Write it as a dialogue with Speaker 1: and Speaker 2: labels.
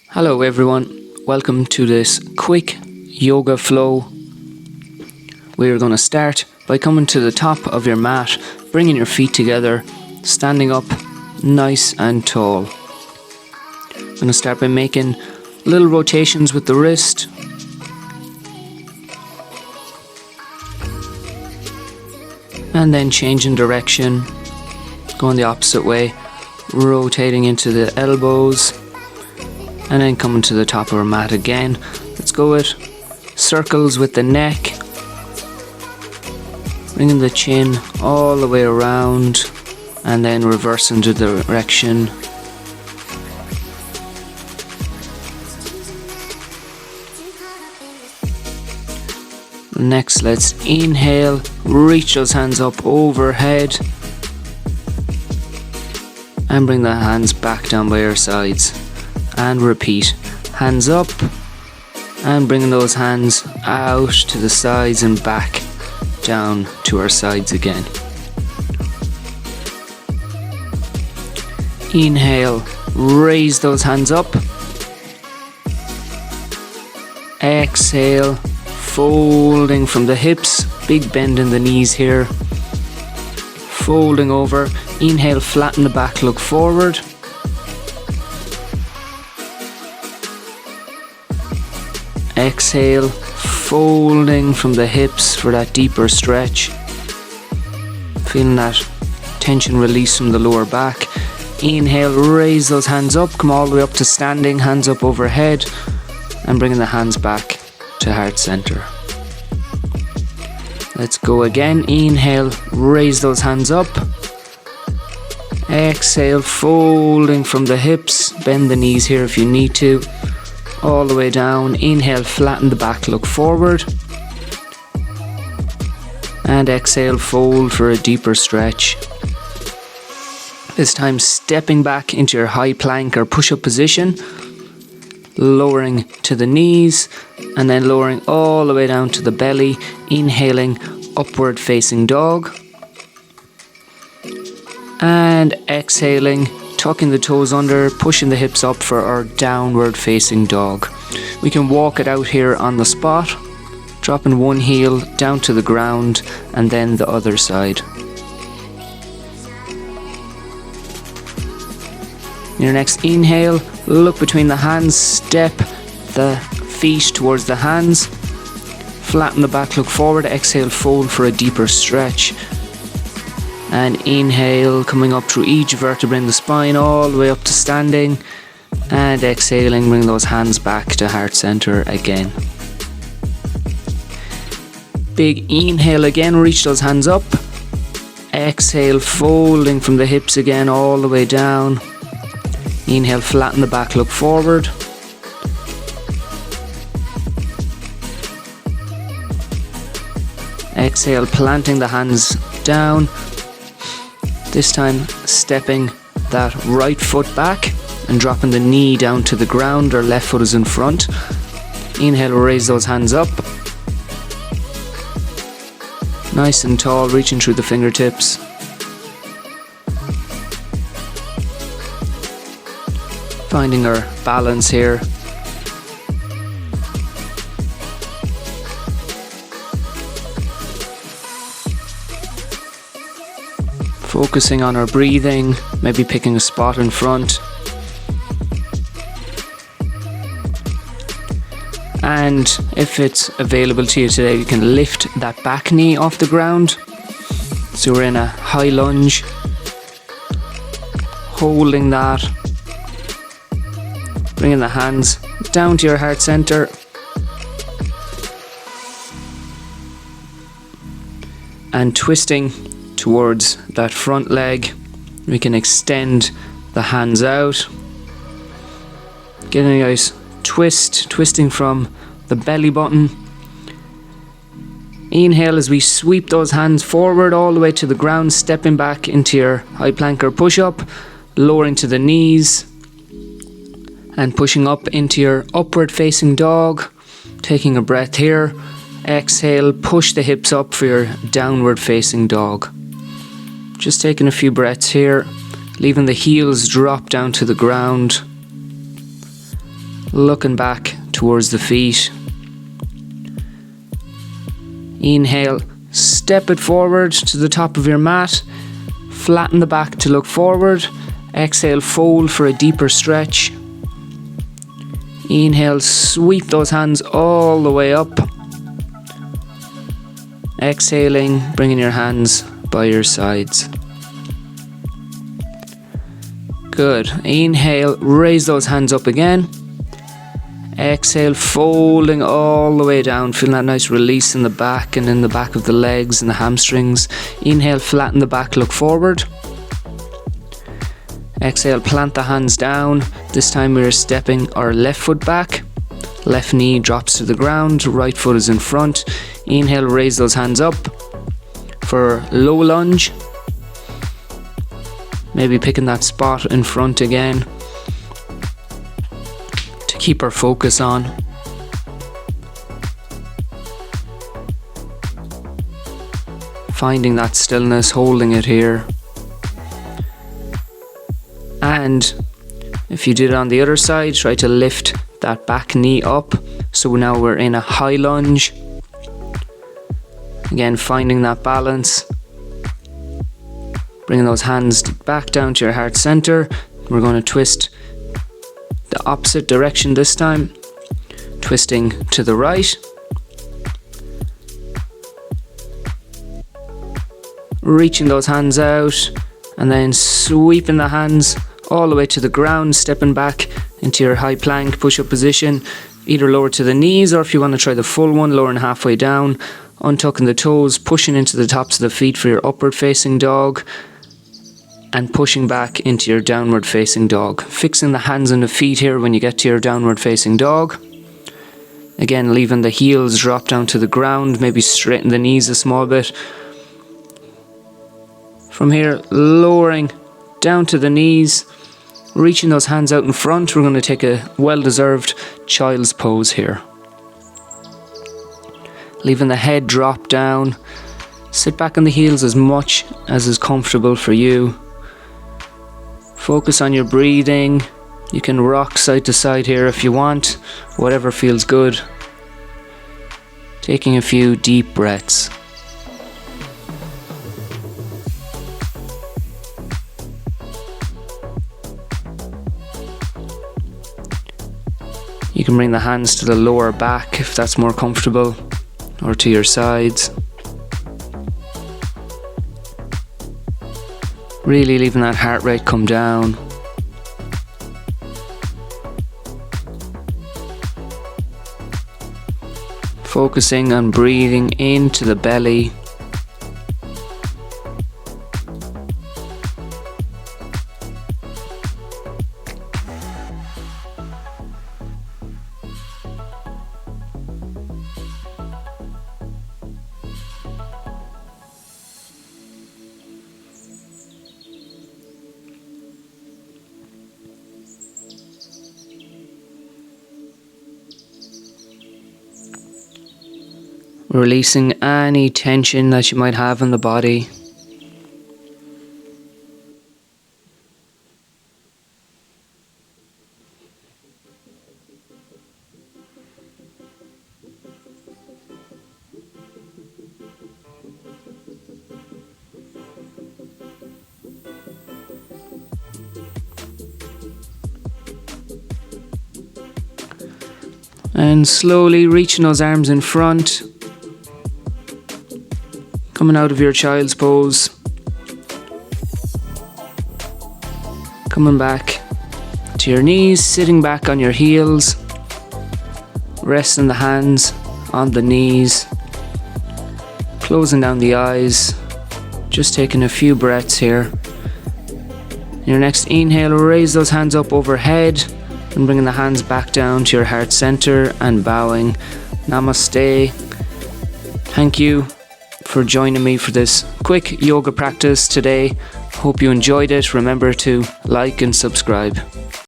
Speaker 1: Hello everyone, welcome to this quick yoga flow. We're going to start by coming to the top of your mat, bringing your feet together, standing up nice and tall. I'm going to start by making little rotations with the wrist. And then changing direction, going the opposite way, rotating into the elbows. And then coming to the top of our mat again. Let's go with circles with the neck. Bringing the chin all the way around. And then reversing the direction. Next, let's inhale. Reach those hands up overhead. And bring the hands back down by your sides. And repeat, hands up and bringing those hands out to the sides and back down to our sides again. Inhale, raise those hands up. Exhale, folding from the hips, big bend in the knees here. Folding over, inhale, flatten the back, look forward. Exhale, folding from the hips for that deeper stretch. Feeling that tension release from the lower back. Inhale, raise those hands up, come all the way up to standing, hands up overhead, and bringing the hands back to heart center. Let's go again. Inhale, raise those hands up. Exhale, folding from the hips, bend the knees here if you need to. All the way down. Inhale, flatten the back, look forward. And exhale, fold for a deeper stretch. This time stepping back into your high plank or push-up position. Lowering to the knees and then lowering all the way down to the belly. Inhaling, upward facing dog. And exhaling, tucking the toes under, pushing the hips up for our downward facing dog. We can walk it out here on the spot, dropping one heel down to the ground and then the other side. Your next inhale, look between the hands, step the feet towards the hands, flatten the back, look forward, exhale, fold for a deeper stretch. And inhale, coming up through each vertebra in the spine, all the way up to standing. And exhaling, bring those hands back to heart center again. Big inhale again, reach those hands up. Exhale, folding from the hips again, all the way down. Inhale, flatten the back, look forward. Exhale, planting the hands down. This time stepping that right foot back and dropping the knee down to the ground, or left foot is in front. Inhale, raise those hands up. Nice and tall, reaching through the fingertips. Finding our balance here. Focusing on our breathing, maybe picking a spot in front. And if it's available to you today, you can lift that back knee off the ground. So we're in a high lunge. Holding that. Bringing the hands down to your heart center. And twisting towards that front leg. We can extend the hands out. Getting a nice twist, twisting from the belly button. Inhale as we sweep those hands forward all the way to the ground, stepping back into your high plank or push up, lowering to the knees and pushing up into your upward facing dog. Taking a breath here. Exhale, push the hips up for your downward facing dog. Just taking a few breaths here, leaving the heels drop down to the ground, looking back towards the feet. Inhale, step it forward to the top of your mat, flatten the back to look forward. Exhale, fold for a deeper stretch. Inhale, sweep those hands all the way up. Exhaling, bringing your hands by your sides. Good. Inhale, raise those hands up again. Exhale, folding all the way down, feeling that nice release in the back and in the back of the legs and the hamstrings. Inhale, flatten the back, look forward. Exhale, plant the hands down. This time we are stepping our left foot back. Left knee drops to the ground, right foot is in front. Inhale, raise those hands up for low lunge. Maybe picking that spot in front again to keep our focus on. Finding that stillness, holding it here. And if you did it on the other side, try to lift that back knee up. So now we're in a high lunge. Again, finding that balance. Bringing those hands back down to your heart center. We're going to twist the opposite direction this time. Twisting to the right. Reaching those hands out and then sweeping the hands all the way to the ground, stepping back into your high plank push-up position, either lower to the knees, or if you want to try the full one, lowering halfway down, untucking the toes, pushing into the tops of the feet for your upward facing dog, and pushing back into your downward facing dog. Fixing the hands and the feet here when you get to your downward facing dog. Again, leaving the heels drop down to the ground, maybe straighten the knees a small bit. From here, lowering down to the knees, reaching those hands out in front. We're going to take a well-deserved child's pose here. Leaving the head drop down. Sit back on the heels as much as is comfortable for you. Focus on your breathing. You can rock side to side here if you want, whatever feels good. Taking a few deep breaths. You can bring the hands to the lower back if that's more comfortable, or to your sides. Really leaving that heart rate come down. Focusing on breathing into the belly. Releasing any tension that you might have in the body. And slowly reaching those arms in front. Coming out of your child's pose. Coming back to your knees, sitting back on your heels. Resting the hands on the knees. Closing down the eyes. Just taking a few breaths here. Your next inhale, raise those hands up overhead and bringing the hands back down to your heart center and bowing. Namaste. Thank you for joining me for this quick yoga practice today. Hope you enjoyed it. Remember to like and subscribe.